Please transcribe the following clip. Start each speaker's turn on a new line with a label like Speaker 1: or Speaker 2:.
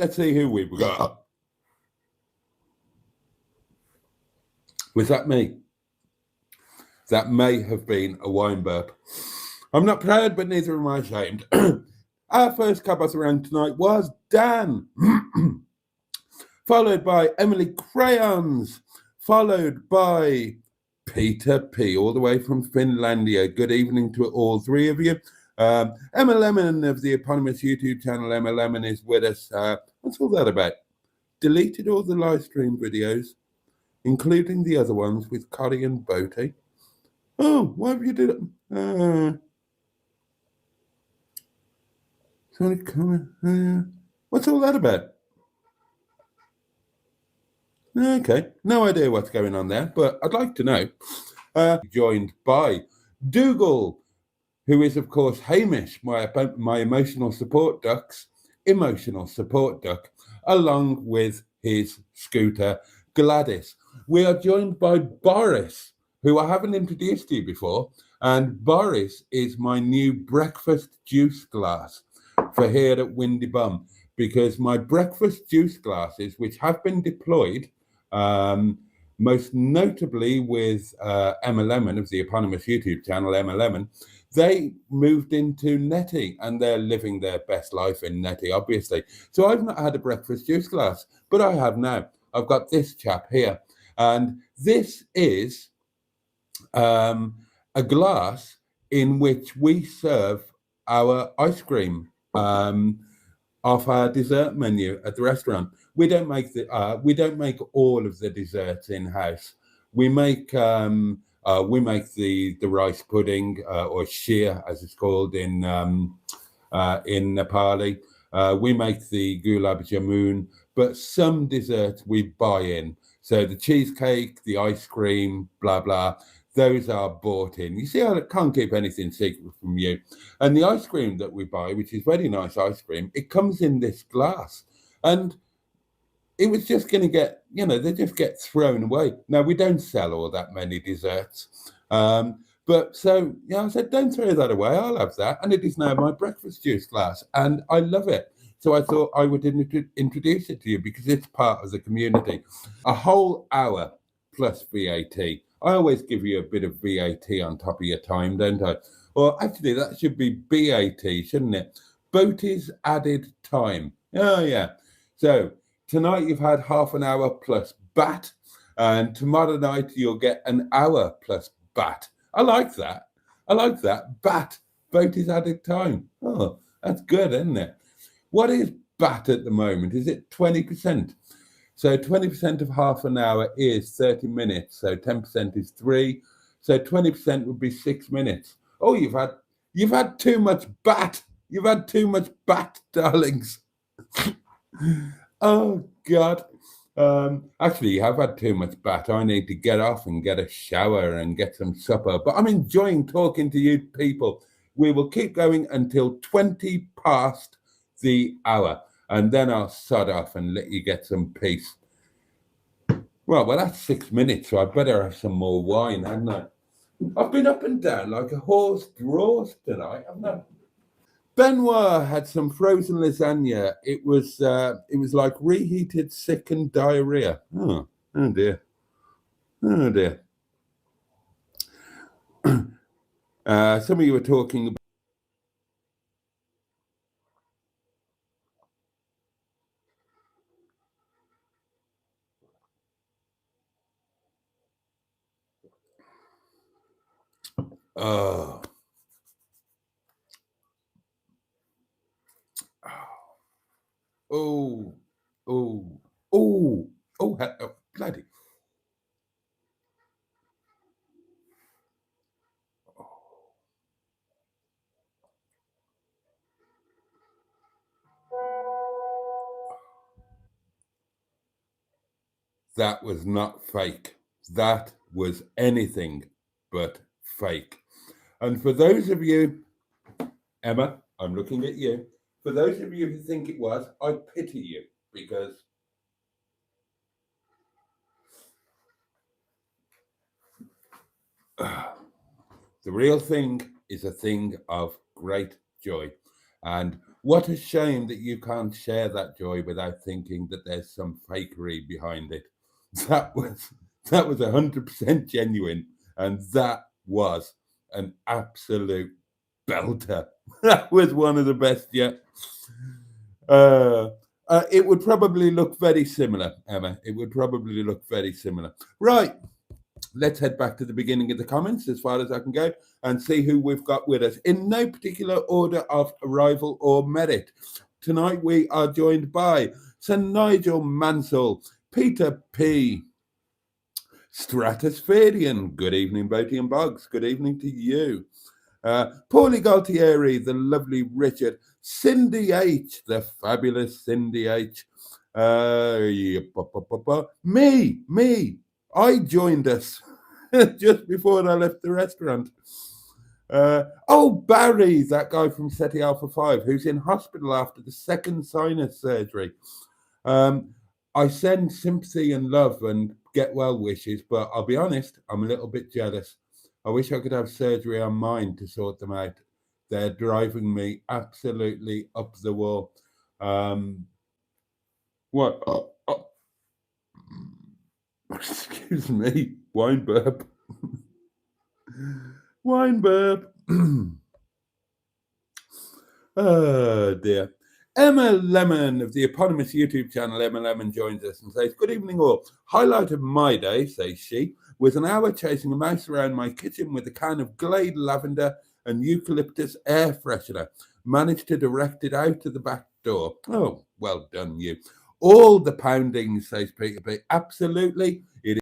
Speaker 1: Let's see who we've got. Was that me? That may have been a wine burp. I'm not proud, but neither am I ashamed. Our first cupboard around tonight was Dan, followed by Emily Crayons, followed by Peter P, all the way from Finlandia. Good evening to all three of you. Emma Lemon of the eponymous YouTube channel Emma Lemon is with us. What's all that about? Deleted all the live stream videos, including the other ones with Corrie and Boaty. Oh, why have you done it? Sorry, comment. What's all that about? Okay, no idea what's going on there, but I'd like to know. Joined by Dougal, who is, of course, Hamish, my emotional support duck, along with his scooter, Gladys. We are joined by Boris, who I haven't introduced to you before, and Boris is my new breakfast juice glass for here at Windy Bum, because my breakfast juice glasses, which have been deployed, most notably with Emma Lemon of the eponymous YouTube channel Emma Lemon, they moved into Netty and they're living their best life in Netty, obviously. So I've not had a breakfast juice glass, but I have now. I've got this chap here, and this is a glass in which we serve our ice cream off our dessert menu at the restaurant. We don't make all of the desserts in house. We make the rice pudding or sheer, as it's called in Nepali. We make the gulab jamun, but some desserts we buy in. So the cheesecake, the ice cream, blah blah, those are bought in. You see, I can't keep anything secret from you. And the ice cream that we buy, which is very nice ice cream, it comes in this glass. And it was just going to get, they just get thrown away. Now, we don't sell all that many desserts. But so, I said, don't throw that away. I'll have that. And it is now my breakfast juice glass. And I love it. So I thought I would introduce it to you because it's part of the community. A whole hour plus VAT. I always give you a bit of VAT on top of your time, don't I? Or actually, that should be BAT, shouldn't it? Boaty's added time. Oh, yeah. So tonight you've had half an hour plus BAT, and tomorrow night you'll get an hour plus BAT. I like that. BAT, Boaty's added time. Oh, that's good, isn't it? What is BAT at the moment? Is it 20%? So 20% of half an hour is 30 minutes. So 10% is 3. So 20% would be 6 minutes. Oh, you've had too much BAT. You've had too much BAT, darlings. Oh God. Actually, you have had too much BAT. I need to get off and get a shower and get some supper. But I'm enjoying talking to you people. We will keep going until 20 past the hour. And then I'll sod off and let you get some peace. Well, that's 6 minutes, so I better have some more wine, hadn't I? I've been up and down like a horse draws tonight, haven't I? Benoit had some frozen lasagna. It was like reheated sick and diarrhea. Oh dear. Oh dear. Some of you were talking about bloody. That was not fake. That was anything but fake. And for those of you, Emma, I'm looking at you. For those of you who think it was, I pity you because the real thing is a thing of great joy. And What a shame that you can't share that joy without thinking that there's some fakery behind it. That was that was 100% genuine, and that was an absolute belter. That was one of the best yet. It would probably look very similar, Emma. It would probably look very similar. Right. Let's head back to the beginning of the comments as far as I can go and see who we've got with us in no particular order of arrival or merit. Tonight we are joined by Sir Nigel Mansell, Peter P. Stratospherian. Good evening, Boaty and Boggs. Good evening to you. Paulie Galtieri, the lovely Richard, Cindy H, the fabulous Cindy H. Me. I joined us just before I left the restaurant. Barry, that guy from SETI Alpha 5, who's in hospital after the second sinus surgery. I send sympathy and love and get well wishes, but I'll be honest, I'm a little bit jealous. I wish I could have surgery on mine to sort them out. They're driving me absolutely up the wall. What? Excuse me, wine burp. Wine burp. Oh dear. Emma Lemon of the eponymous YouTube channel Emma Lemon joins us and says, "Good evening all. Highlight of my day," says she, "was an hour chasing a mouse around my kitchen with a can of Glade lavender and eucalyptus air freshener. Managed to direct it out of the back door." Oh, well done you. All the pounding, says Peter B. Absolutely. It